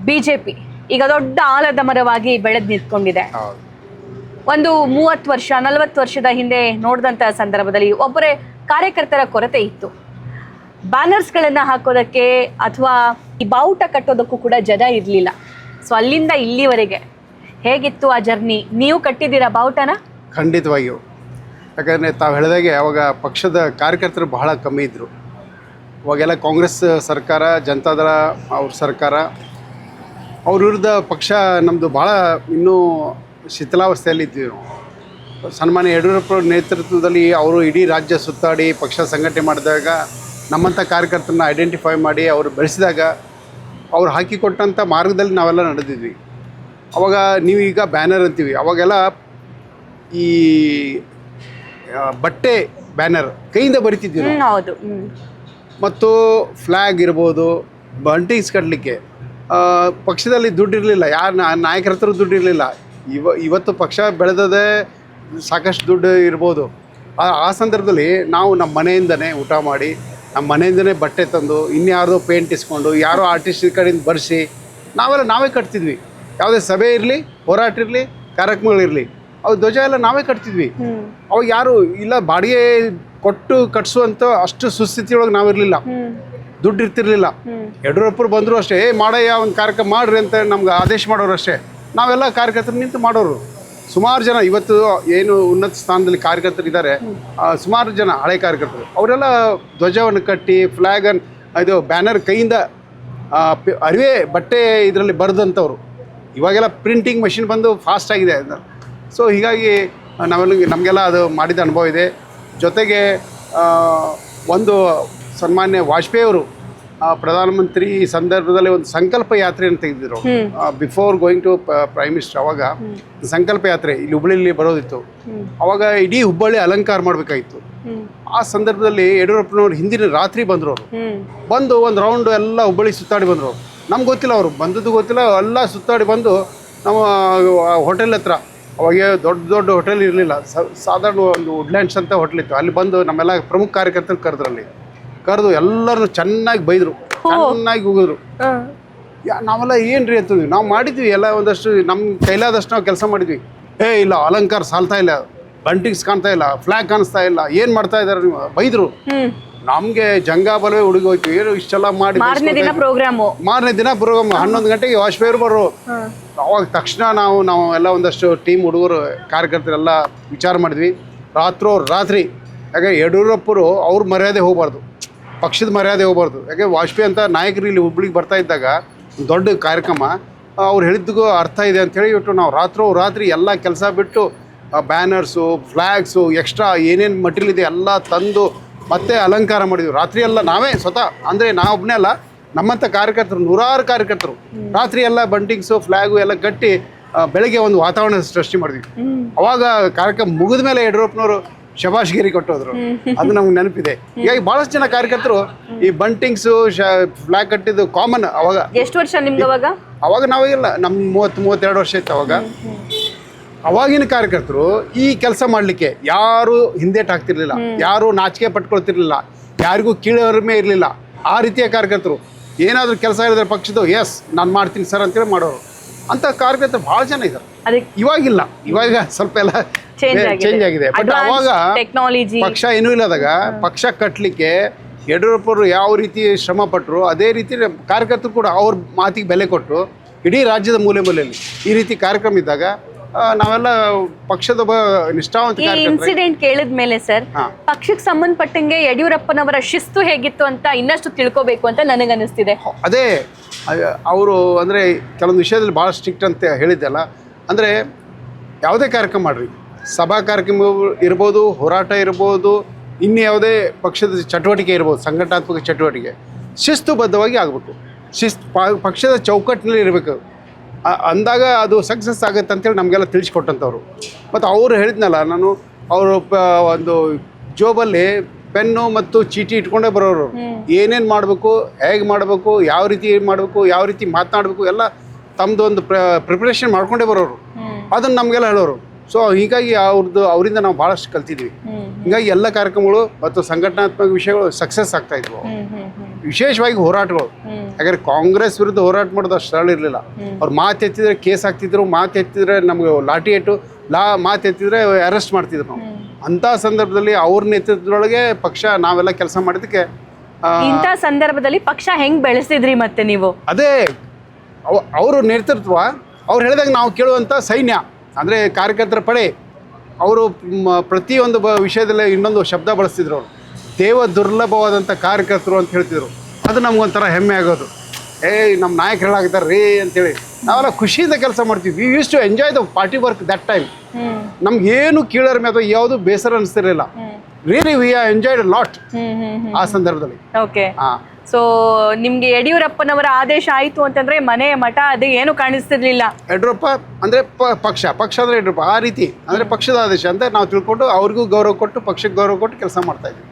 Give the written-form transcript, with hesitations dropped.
BJP ಈಗ ದೊಡ್ಡ ಆಲದ ಮರವಾಗಿ ಬೆಳೆದು ನಿಂತ್ಕೊಂಡಿದೆ. ಹೌದು. ಒಂದು 30 ವರ್ಷ 40 ವರ್ಷದ ಹಿಂದೆ ನೋಡಿದಂಥ ಸಂದರ್ಭದಲ್ಲಿ ಒಬ್ಬರೇ ಕಾರ್ಯಕರ್ತರ ಕೊರತೆ ಇತ್ತು. ಬ್ಯಾನರ್ಸ್ಗಳನ್ನ ಹಾಕೋದಕ್ಕೆ ಅಥವಾ ಈ ಬಾವುಟ ಕಟ್ಟೋದಕ್ಕೂ ಕೂಡ ಜನ ಇರಲಿಲ್ಲ. ಸೊ ಅಲ್ಲಿಂದ ಇಲ್ಲಿವರೆಗೆ ಹೇಗಿತ್ತು ಆ ಜರ್ನಿ? ನೀವು ಕಟ್ಟಿದ್ದೀರಾ ಬಾವುಟನ? ಖಂಡಿತವಾಗಿಯೂ. ಯಾಕಂದರೆ ತಾವು ಹೇಳಿದಾಗೆ ಅವಾಗ ಪಕ್ಷದ ಕಾರ್ಯಕರ್ತರು ಬಹಳ ಕಮ್ಮಿ ಇದ್ದರು. ಅವಾಗೆಲ್ಲ ಕಾಂಗ್ರೆಸ್ ಸರ್ಕಾರ, ಜನತಾದಳ ಅವ್ರ ಸರ್ಕಾರ, ಅವ್ರ ವಿರುದ್ಧ ಪಕ್ಷ ನಮ್ಮದು ಭಾಳ ಇನ್ನೂ ಶಿಥಿಲಾವಸ್ಥೆಯಲ್ಲಿ ಇದ್ವಿ ನಾವು. ಸನ್ಮಾನ್ಯ ಯಡಿಯೂರಪ್ಪ ನೇತೃತ್ವದಲ್ಲಿ ಅವರು ಇಡೀ ರಾಜ್ಯ ಸುತ್ತಾಡಿ ಪಕ್ಷ ಸಂಘಟನೆ ಮಾಡಿದಾಗ ನಮ್ಮಂಥ ಕಾರ್ಯಕರ್ತರನ್ನ ಐಡೆಂಟಿಫೈ ಮಾಡಿ ಅವರು ಬೆಳೆಸಿದಾಗ ಅವ್ರು ಹಾಕಿಕೊಟ್ಟಂಥ ಮಾರ್ಗದಲ್ಲಿ ನಾವೆಲ್ಲ ನಡೆದಿದ್ವಿ. ಅವಾಗ ನೀವು ಈಗ ಬ್ಯಾನರ್ ಅಂತೀವಿ, ಅವಾಗೆಲ್ಲ ಈ ಬಟ್ಟೆ ಬ್ಯಾನರ್ ಕೈಯಿಂದ ಬರಿತಿದ್ವಿ ನಾವು. ಹೌದು. ಮತ್ತು ಫ್ಲ್ಯಾಗ್ ಇರ್ಬೋದು, ಬಂಟಿಂಗ್ಸ್ ಕಟ್ಟಲಿಕ್ಕೆ ಪಕ್ಷದಲ್ಲಿ ದುಡ್ಡು ಇರಲಿಲ್ಲ, ಯಾರು ನಾಯಕರ ಹತ್ರ ದುಡ್ಡು ಇರಲಿಲ್ಲ. ಇವತ್ತು ಪಕ್ಷ ಬೆಳೆದದೇ ಸಾಕಷ್ಟು ದುಡ್ಡು ಇರ್ಬೋದು. ಆ ಸಂದರ್ಭದಲ್ಲಿ ನಾವು ನಮ್ಮ ಮನೆಯಿಂದನೇ ಊಟ ಮಾಡಿ, ನಮ್ಮ ಮನೆಯಿಂದನೇ ಬಟ್ಟೆ ತಂದು, ಇನ್ಯಾರ್ದೋ ಪೇಂಟ್ ಇಸ್ಕೊಂಡು, ಯಾರೋ ಆರ್ಟಿಸ್ಟ್ ಕಡೆಯಿಂದ ಬರೆಸಿ ನಾವೇ ಕಟ್ತಿದ್ವಿ. ಯಾವುದೇ ಸಭೆ ಇರಲಿ, ಹೋರಾಟ ಇರಲಿ, ಕಾರ್ಯಕ್ರಮಗಳಿರಲಿ, ಅವು ಧ್ವಜ ಎಲ್ಲ ನಾವೇ ಕಟ್ತಿದ್ವಿ. ಅವಾಗ ಯಾರು ಇಲ್ಲ ಬಾಡಿಗೆ ಕೊಟ್ಟು ಕಟ್ಸುವಂಥ ಅಷ್ಟು ಸುಸ್ಥಿತಿಯೊಳಗೆ ನಾವಿರಲಿಲ್ಲ, ದುಡ್ಡು ಇರ್ತಿರ್ಲಿಲ್ಲ. ಯಡಿಯೂರಪ್ಪರು ಬಂದರು ಅಷ್ಟೇ, ಮಾಡಯ್ಯ ಒಂದು ಕಾರ್ಯಕ್ರಮ ಮಾಡ್ರಿ ಅಂತ ನಮ್ಗೆ ಆದೇಶ ಮಾಡೋರು ಅಷ್ಟೇ. ನಾವೆಲ್ಲ ಕಾರ್ಯಕರ್ತರು ನಿಂತು ಮಾಡೋರು. ಸುಮಾರು ಜನ ಇವತ್ತು ಏನು ಉನ್ನತ ಸ್ಥಾನದಲ್ಲಿ ಕಾರ್ಯಕರ್ತರು ಇದ್ದಾರೆ, ಸುಮಾರು ಜನ ಹಳೆ ಕಾರ್ಯಕರ್ತರು, ಅವರೆಲ್ಲ ಧ್ವಜವನ್ನು ಕಟ್ಟಿ ಫ್ಲ್ಯಾಗನ್ನು ಇದು ಬ್ಯಾನರ್ ಕೈಯಿಂದ ಅರಿವೇ ಬಟ್ಟೆ ಇದರಲ್ಲಿ ಬರೆದಂಥವ್ರು. ಇವಾಗೆಲ್ಲ ಪ್ರಿಂಟಿಂಗ್ ಮಷಿನ್ ಬಂದು ಫಾಸ್ಟ್ ಆಗಿದೆ. ಸೊ ಹೀಗಾಗಿ ನಮಗೆಲ್ಲ ಅದು ಮಾಡಿದ ಅನುಭವ ಇದೆ. ಜೊತೆಗೆ ಒಂದು ಸನ್ಮಾನ್ಯ ವಾಜಪೇಯಿ ಅವರು ಪ್ರಧಾನಮಂತ್ರಿ ಸಂದರ್ಭದಲ್ಲಿ ಒಂದು ಸಂಕಲ್ಪ ಯಾತ್ರೆಯನ್ನು ತೆಗೆದಿದ್ರು. Before going to prime minister. ಅವಾಗ ಸಂಕಲ್ಪ ಯಾತ್ರೆ ಇಲ್ಲಿ ಹುಬ್ಬಳ್ಳಿಯಲ್ಲಿ ಬರೋದಿತ್ತು. ಅವಾಗ ಇಡೀ ಹುಬ್ಬಳ್ಳಿ ಅಲಂಕಾರ ಮಾಡಬೇಕಾಗಿತ್ತು. ಆ ಸಂದರ್ಭದಲ್ಲಿ ಯಡಿಯೂರಪ್ಪನವ್ರು ಹಿಂದಿನ ರಾತ್ರಿ ಬಂದರು. ಅವರು ಬಂದು ಒಂದು ರೌಂಡ್ ಎಲ್ಲ ಹುಬ್ಬಳ್ಳಿ ಸುತ್ತಾಡಿ ಬಂದರು. ನಮ್ಗೆ ಗೊತ್ತಿಲ್ಲ, ಅವರು ಬಂದದ್ದು ಗೊತ್ತಿಲ್ಲ, ಎಲ್ಲ ಸುತ್ತಾಡಿ ಬಂದು ನಮ್ಮ ಹೋಟೆಲ್ ಹತ್ರ, ಅವಾಗ ದೊಡ್ಡ ಹೋಟೆಲ್ ಇರಲಿಲ್ಲ, ಸಾಧಾರಣ ಒಂದು ವುಡ್ಲ್ಯಾಂಡ್ಸ್ ಅಂತ ಹೋಟೆಲ್ ಇತ್ತು. ಅಲ್ಲಿ ಬಂದು ನಮ್ಮೆಲ್ಲ ಪ್ರಮುಖ ಕಾರ್ಯಕರ್ತರು ಕರೆದು ಎಲ್ಲರನ್ನು ಚೆನ್ನಾಗಿ ಬೈದರು, ಚೆನ್ನಾಗಿ ಹೋಗಿದ್ರು. ನಾವೆಲ್ಲ ಏನ್ರಿ ಅಂತೀವಿ, ನಾವು ಮಾಡಿದ್ವಿ ಎಲ್ಲ ಒಂದಷ್ಟು ನಮ್ಮ ಕೈಲಾದಷ್ಟು ನಾವು ಕೆಲಸ ಮಾಡಿದ್ವಿ. ಇಲ್ಲ ಅಲಂಕಾರ ಸಾಲ್ತಾ ಇಲ್ಲ, ಬಂಟಿಂಗ್ಸ್ ಕಾಣ್ತಾ ಇಲ್ಲ, ಫ್ಲ್ಯಾಗ್ ಕಾಣಿಸ್ತಾ ಇಲ್ಲ, ಏನು ಮಾಡ್ತಾ ಇದ್ದಾರೆ ನೀವು ಬೈದರು. ನಮಗೆ ಜಂಗಾಬಲವೇ ಹುಡುಗಿ ಹೋಯ್ತು. ಏನು ಇಷ್ಟೆಲ್ಲ ಮಾಡಿ ಮಾರನೇ ದಿನ ಪ್ರೋಗ್ರಾಮ್ 11 ಗಂಟೆಗೆ ವಾಜಪೇಯಿ ಬರೋ. ಅವಾಗ ತಕ್ಷಣ ನಾವು ಎಲ್ಲ ಒಂದಷ್ಟು ಟೀಮ್ ಹುಡುಗರು ಕಾರ್ಯಕರ್ತರೆಲ್ಲ ವಿಚಾರ ಮಾಡಿದ್ವಿ. ರಾತ್ರಿ ಯಾಕೆ ಯಡಿಯೂರಪ್ಪರು ಅವ್ರ ಮರ್ಯಾದೆ ಹೋಗಬಾರ್ದು, ಪಕ್ಷದ ಮರ್ಯಾದೆ ಹೋಗಬಾರ್ದು. ಯಾಕೆ ವಾಜಪೇಯಿ ಅಂತ ನಾಯಕರು ಇಲ್ಲಿ ಹುಬ್ಳಿಗೆ ಬರ್ತಾ ಇದ್ದಾಗ ದೊಡ್ಡ ಕಾರ್ಯಕ್ರಮ, ಅವ್ರು ಹೇಳಿದ್ದಕ್ಕೂ ಅರ್ಥ ಇದೆ ಅಂಥೇಳಿ ಇಟ್ಟು ನಾವು ರಾತ್ರಿ ಎಲ್ಲ ಕೆಲಸ ಬಿಟ್ಟು ಬ್ಯಾನರ್ಸು, ಫ್ಲ್ಯಾಗ್ಸು, ಎಕ್ಸ್ಟ್ರಾ ಏನೇನು ಮಟೀರಿಯಲ್ ಇದೆ ಎಲ್ಲ ತಂದು ಮತ್ತೆ ಅಲಂಕಾರ ಮಾಡಿದ್ವಿ. ರಾತ್ರಿ ಎಲ್ಲ ನಾವೇ ಸ್ವತಃ, ಅಂದರೆ ನಾವೊಬ್ಬನೇ ಅಲ್ಲ, ನಮ್ಮಂಥ ಕಾರ್ಯಕರ್ತರು ನೂರಾರು ಕಾರ್ಯಕರ್ತರು ರಾತ್ರಿ ಎಲ್ಲ ಬಂಟಿಂಗ್ಸು ಫ್ಲ್ಯಾಗು ಎಲ್ಲ ಕಟ್ಟಿ ಬೆಳಗ್ಗೆ ಒಂದು ವಾತಾವರಣ ಸೃಷ್ಟಿ ಮಾಡಿದ್ವಿ. ಅವಾಗ ಕಾರ್ಯಕ್ರಮ ಮುಗಿದ ಮೇಲೆ ಯಡಿಯೂರಪ್ಪನವರು ಶಬಾಷ್ಗಿರಿ ಕೊಟ್ಟೋದ್ರು. ಅದು ನಮ್ಗೆ ನೆನಪಿದೆ. ಹೀಗಾಗಿ ಭಾಳಷ್ಟು ಜನ ಕಾರ್ಯಕರ್ತರು ಈ ಬಂಟಿಂಗ್ಸು ಫ್ಲ್ಯಾಗ್ ಕಟ್ಟಿದ್ದು ಕಾಮನ್. ಅವಾಗ ಎಷ್ಟು ವರ್ಷ ನಿಮ್ಗೆ? ಅವಾಗ ನಾವಾಗೆಲ್ಲ ನಮ್ಮ 32 ವರ್ಷ ಇತ್ತು. ಅವಾಗಿನ ಕಾರ್ಯಕರ್ತರು ಈ ಕೆಲಸ ಮಾಡಲಿಕ್ಕೆ ಯಾರು ಹಿಂದೇಟ್ ಹಾಕ್ತಿರ್ಲಿಲ್ಲ, ಯಾರು ನಾಚಿಕೆ ಪಟ್ಕೊಳ್ತಿರ್ಲಿಲ್ಲ, ಯಾರಿಗೂ ಕೀಳರಿಮೆ ಇರಲಿಲ್ಲ. ಆ ರೀತಿಯ ಕಾರ್ಯಕರ್ತರು ಏನಾದರೂ ಕೆಲಸ ಹೇಳಿದ್ರೆ ಪಕ್ಷದ್ದು ಎಸ್ ನಾನು ಮಾಡ್ತೀನಿ ಸರ್ ಅಂತೇಳಿ ಮಾಡೋರು. ಅಂಥ ಕಾರ್ಯಕರ್ತರು ಭಾಳ ಜನ ಇದ್ದಾರೆ. ಇವಾಗಿಲ್ಲ, ಇವಾಗ ಸ್ವಲ್ಪ ಎಲ್ಲ ಚೇಂಜ್ ಆಗಿದೆ. ಬಟ್ ಅವಾಗ ಪಕ್ಷ ಏನೂ ಇಲ್ಲದಾಗ ಪಕ್ಷ ಕಟ್ಟಲಿಕ್ಕೆ ಯಡಿಯೂರಪ್ಪರು ಯಾವ ರೀತಿ ಶ್ರಮ ಪಟ್ಟರು, ಅದೇ ರೀತಿ ಕಾರ್ಯಕರ್ತರು ಕೂಡ ಅವ್ರ ಮಾತಿಗೆ ಬೆಲೆ ಕೊಟ್ಟು ಇಡೀ ರಾಜ್ಯದ ಮೂಲೆಯಲ್ಲಿ ಈ ರೀತಿ ಕಾರ್ಯಕ್ರಮ ಇದ್ದಾಗ ನಾವೆಲ್ಲ ಪಕ್ಷದ ನಿಷ್ಠಾವಂತ ಇನ್ಸಿಡೆಂಟ್ ಕೇಳಿದ ಮೇಲೆ ಸರ್, ಪಕ್ಷಕ್ಕೆ ಸಂಬಂಧಪಟ್ಟಂಗೆ ಯಡಿಯೂರಪ್ಪನವರ ಶಿಸ್ತು ಹೇಗಿತ್ತು ಅಂತ ಇನ್ನಷ್ಟು ತಿಳ್ಕೋಬೇಕು ಅಂತ ನನಗನ್ನಿಸ್ತಿದೆ. ಅದೇ ಅವರು ಅಂದರೆ ಕೆಲವೊಂದು ವಿಷಯದಲ್ಲಿ ಭಾಳ ಸ್ಟ್ರಿಕ್ಟ್ ಅಂತ ಹೇಳಿದ್ದೆಲ್ಲ. ಅಂದರೆ ಯಾವುದೇ ಕಾರ್ಯಕ್ರಮ ಮಾಡಿರಿ, ಸಭಾ ಕಾರ್ಯಕ್ರಮ ಇರ್ಬೋದು, ಹೋರಾಟ ಇರ್ಬೋದು, ಇನ್ನು ಯಾವುದೇ ಪಕ್ಷದ ಚಟುವಟಿಕೆ ಇರ್ಬೋದು, ಸಂಘಟನಾತ್ಮಕ ಚಟುವಟಿಕೆ ಶಿಸ್ತುಬದ್ಧವಾಗಿ ಆಗಬೇಕು. ಪಕ್ಷದ ಚೌಕಟ್ಟಿನಲ್ಲಿ ಇರಬೇಕು. ಅಂದಾಗ ಅದು ಸಕ್ಸಸ್ ಆಗುತ್ತೆ ಅಂತೇಳಿ ನಮಗೆಲ್ಲ ತಿಳಿಸ್ಕೊಟ್ಟಂಥವ್ರು. ಮತ್ತು ಅವರು ಹೇಳಿದ್ನಲ್ಲ, ನಾನು ಅವರು ಒಂದು ಜೋಬಲ್ಲಿ ಪೆನ್ನು ಮತ್ತು ಚೀಟಿ ಇಟ್ಕೊಂಡೇ ಬರೋರು. ಏನೇನು ಮಾಡಬೇಕು, ಹೇಗೆ ಮಾಡಬೇಕು, ಯಾವ ರೀತಿ ಮಾಡಬೇಕು, ಯಾವ ರೀತಿ ಮಾತನಾಡಬೇಕು ಎಲ್ಲ ತಮ್ಮದು ಒಂದು ಪ್ರಿಪ್ರೇಷನ್ ಮಾಡ್ಕೊಂಡೇ ಬರೋರು. ಅದನ್ನು ನಮಗೆಲ್ಲ ಹೇಳೋರು. ಸೊ ಹೀಗಾಗಿ ಅವರಿಂದ ನಾವು ಭಾಳಷ್ಟು ಕಲ್ತಿದ್ವಿ. ಹೀಗಾಗಿ ಎಲ್ಲ ಕಾರ್ಯಕ್ರಮಗಳು ಮತ್ತು ಸಂಘಟನಾತ್ಮಕ ವಿಷಯಗಳು ಸಕ್ಸಸ್ ಆಗ್ತಾ ಇದ್ವು. ವಿಶೇಷವಾಗಿ ಹೋರಾಟಗಳು, ಯಾಕಂದ್ರೆ ಕಾಂಗ್ರೆಸ್ ವಿರುದ್ಧ ಹೋರಾಟ ಮಾಡೋದು ಅಷ್ಟು ಸರಳ ಇರಲಿಲ್ಲ. ಅವ್ರು ಮಾತು ಎತ್ತಿದ್ರೆ ಕೇಸ್ ಹಾಕ್ತಿದ್ರು, ಮಾತು ಎತ್ತಿದ್ರೆ ನಮ್ಗೆ ಲಾಠಿ ಏಟು, ಮಾತು ಎತ್ತಿದ್ರೆ ಅರೆಸ್ಟ್ ಮಾಡ್ತಿದ್ರು ನಾವು. ಅಂಥ ಸಂದರ್ಭದಲ್ಲಿ ಅವ್ರ ನೇತೃತ್ವದೊಳಗೆ ಪಕ್ಷ ನಾವೆಲ್ಲ ಕೆಲಸ ಮಾಡಿದ್ದಕ್ಕೆ ಇಂಥ ಸಂದರ್ಭದಲ್ಲಿ ಪಕ್ಷ ಹೆಂಗ್ ಬೆಳೆಸಿದ್ರಿ ಮತ್ತೆ ನೀವು? ಅದೇ ಅವರು ನೇತೃತ್ವ, ಅವ್ರು ಹೇಳಿದಾಗ ನಾವು ಕೇಳುವಂಥ ಸೈನ್ಯ ಅಂದರೆ ಕಾರ್ಯಕರ್ತರ ಪಡೆ. ಅವರು ಪ್ರತಿಯೊಂದು ವಿಷಯದಲ್ಲಿ ಇನ್ನೊಂದು ಶಬ್ದ ಬಳಸ್ತಿದ್ರು. ಅವರು ದೇವ ದುರ್ಲಭವಾದಂಥ ಕಾರ್ಯಕರ್ತರು ಅಂತ ಹೇಳ್ತಿದ್ರು. ಅದು ನಮ್ಗೊಂಥರ ಹೆಮ್ಮೆ ಆಗೋದು. ನಮ್ಮ ನಾಯಕರು ಹೇಳಾಗ್ತಾರೆ ರೀ ಅಂತೇಳಿ ನಾವೆಲ್ಲ ಖುಷಿಯಿಂದ ಕೆಲಸ ಮಾಡ್ತೀವಿ. We use to enjoy the party work that time. ನಮ್ಗೇನು ಕೀಳರಿಮೆ ಅಥವಾ ಯಾವುದು ಬೇಸರ ಅನಿಸ್ತಿರಲಿಲ್ಲ. Really we are enjoyed lot ಆ ಸಂದರ್ಭದಲ್ಲಿ. ಓಕೆ. ಸೊ ನಿಮ್ಗೆ ಯಡಿಯೂರಪ್ಪನವರ ಆದೇಶ ಆಯ್ತು ಅಂತಂದ್ರೆ ಮನೆ ಮಠ ಅದೇ ಏನು ಕಾಣಿಸ್ತಿರ್ಲಿಲ್ಲ. ಯಡಿಯೂರಪ್ಪ ಅಂದ್ರೆ ಪಕ್ಷ ಅಂದ್ರೆ ಯಡಿಯೂರಪ್ಪ, ಆ ರೀತಿ ಅಂದ್ರೆ ಪಕ್ಷದ ಆದೇಶ ಅಂತ ನಾವು ತಿಳ್ಕೊಂಡು ಅವ್ರಿಗೂ ಗೌರವ ಕೊಟ್ಟು ಪಕ್ಷಕ್ಕೆ ಗೌರವ ಕೊಟ್ಟು ಕೆಲಸ ಮಾಡ್ತಾ ಇದ್ವಿ.